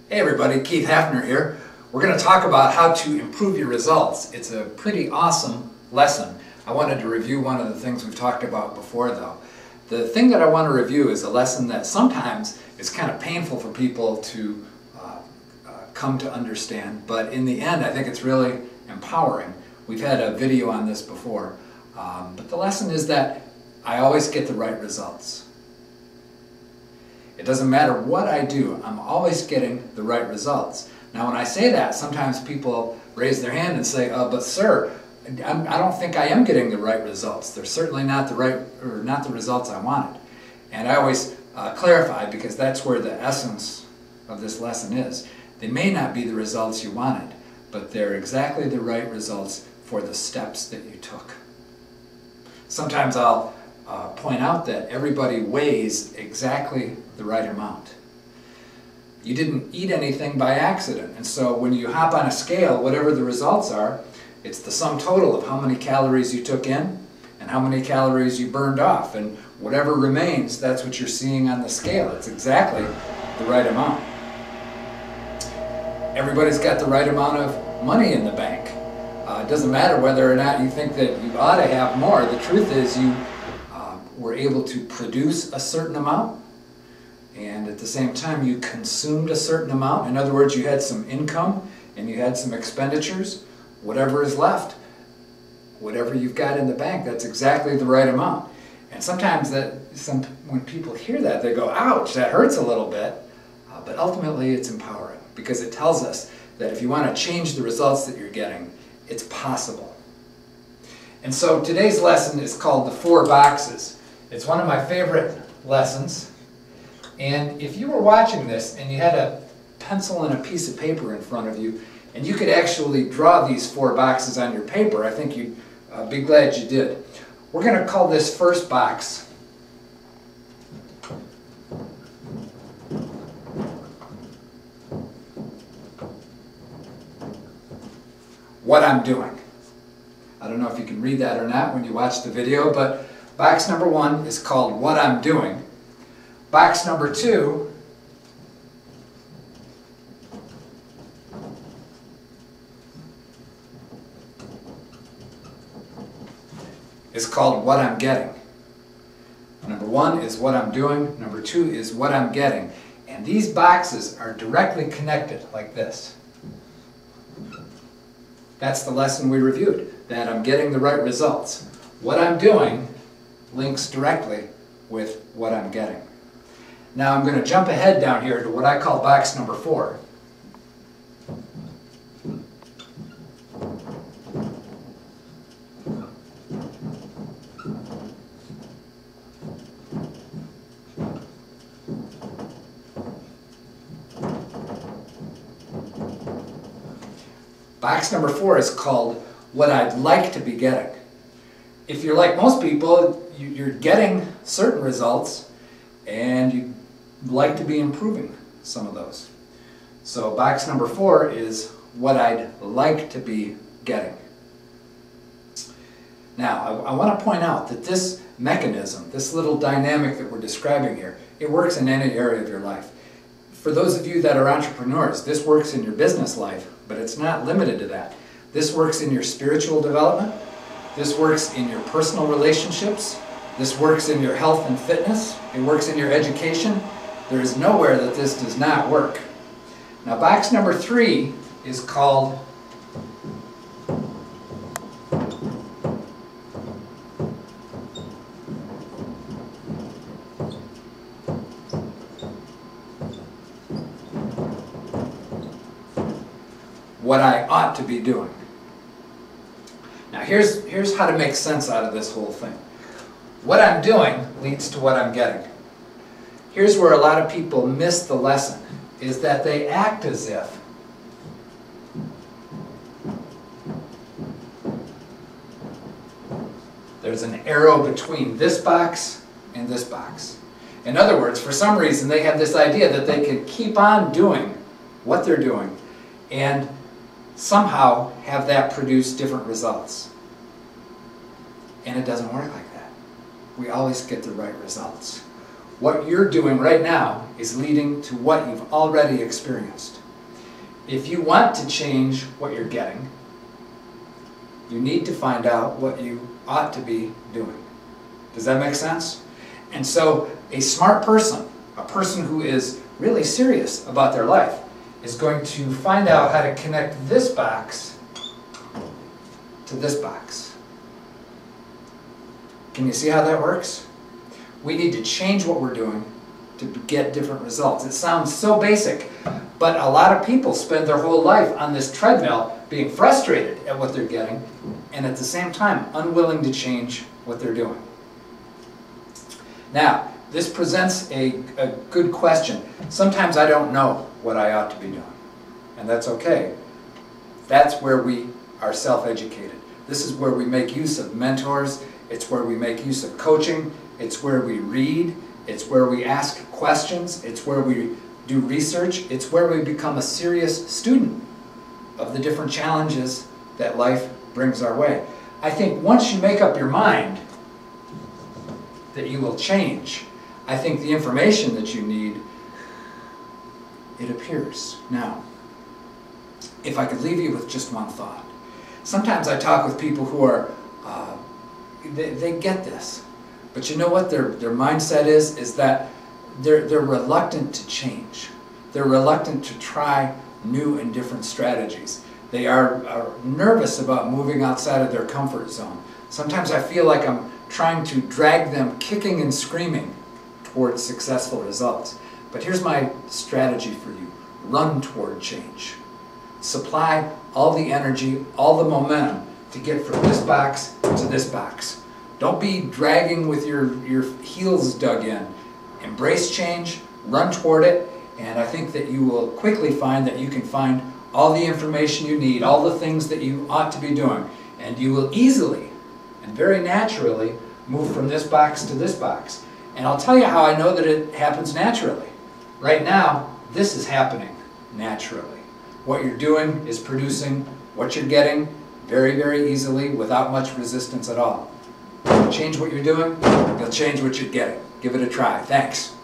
Hey everybody, Keith Hafner here. We're going to talk about how to improve your results. It's a pretty awesome lesson. I wanted to review one of the things we've talked about before though. The thing that I want to review is a lesson that sometimes is kind of painful for people to come to understand, but in the end I think it's really empowering. We've had a video on this before, but the lesson is that I always get the right results. It doesn't matter what I do, I'm always getting the right results. Now when I say that, sometimes people raise their hand and say, but sir, I don't think I am getting the right results. They're certainly not the results I wanted. And I always clarify, because that's where the essence of this lesson is. They may not be the results you wanted, but they're exactly the right results for the steps that you took. Sometimes I'll point out that everybody weighs exactly the right amount. You didn't eat anything by accident, and so when you hop on a scale, whatever the results are, it's the sum total of how many calories you took in and how many calories you burned off, and whatever remains, that's what you're seeing on the scale. It's exactly the right amount. Everybody's got the right amount of money in the bank. It doesn't matter whether or not you think that you ought to have more. The truth is you were able to produce a certain amount, and at the same time you consumed a certain amount. In other words, you had some income and you had some expenditures. Whatever is left, whatever you've got in the bank, that's exactly the right amount. And sometimes when people hear that, they go, ouch, that hurts a little bit. But ultimately it's empowering, because it tells us that if you want to change the results that you're getting, it's possible. And so today's lesson is called The 4 Boxes. It's one of my favorite lessons. And if you were watching this and you had a pencil and a piece of paper in front of you, and you could actually draw these 4 boxes on your paper, I think you'd be glad you did. We're going to call this first box what I'm doing. I don't know if you can read that or not when you watch the video, but box number 1 is called What I'm Doing. Box number 2 is called What I'm Getting. Number 1 is what I'm doing. Number 2 is what I'm getting. And these boxes are directly connected like this. That's the lesson we reviewed, that I'm getting the right results. What I'm doing links directly with what I'm getting. Now I'm going to jump ahead down here to what I call box number 4. Box number 4 is called What I'd Like to Be Getting. If you're like most people, you're getting certain results and you'd like to be improving some of those. So box number 4 is what I'd like to be getting. Now, I want to point out that this mechanism, this little dynamic that we're describing here, it works in any area of your life. For those of you that are entrepreneurs, this works in your business life, but it's not limited to that. This works in your spiritual development. This works in your personal relationships. This works in your health and fitness. It works in your education. There is nowhere that this does not work. Now, box number 3 is called What I Ought to Be Doing. Now here's how to make sense out of this whole thing. What I'm doing leads to what I'm getting. Here's where a lot of people miss the lesson, is that they act as if there's an arrow between this box and this box. In other words, for some reason they have this idea that they can keep on doing what they're doing and somehow have that produce different results. And it doesn't work like that. We always get the right results. What you're doing right now is leading to what you've already experienced. If you want to change what you're getting, you need to find out what you ought to be doing. Does that make sense? And so a smart person, a person who is really serious about their life, is going to find out how to connect this box to this box. Can you see how that works? We need to change what we're doing to get different results. It sounds so basic, but a lot of people spend their whole life on this treadmill being frustrated at what they're getting and at the same time unwilling to change what they're doing. Now, this presents a good question. Sometimes I don't know what I ought to be doing, and that's okay. That's where we are self-educated. This is where we make use of mentors. It's where we make use of coaching. It's where we read. It's where we ask questions. It's where we do research. It's where we become a serious student of the different challenges that life brings our way. I think once you make up your mind that you will change, I think the information that you need, it appears. Now, if I could leave you with just one thought. Sometimes I talk with people who are, they get this. But you know what their mindset is that they're reluctant to change. They're reluctant to try new and different strategies. They are nervous about moving outside of their comfort zone. Sometimes I feel like I'm trying to drag them kicking and screaming towards successful results. But here's my strategy for you. Run toward change. Supply all the energy, all the momentum to get from this box to this box. Don't be dragging with your heels dug in. Embrace change, run toward it, and I think that you will quickly find that you can find all the information you need, all the things that you ought to be doing, and you will easily and very naturally move from this box to this box. And I'll tell you how I know that it happens naturally. Right now, this is happening naturally. What you're doing is producing what you're getting very, very easily without much resistance at all. Change what you're doing, you'll change what you're getting. Give it a try. Thanks.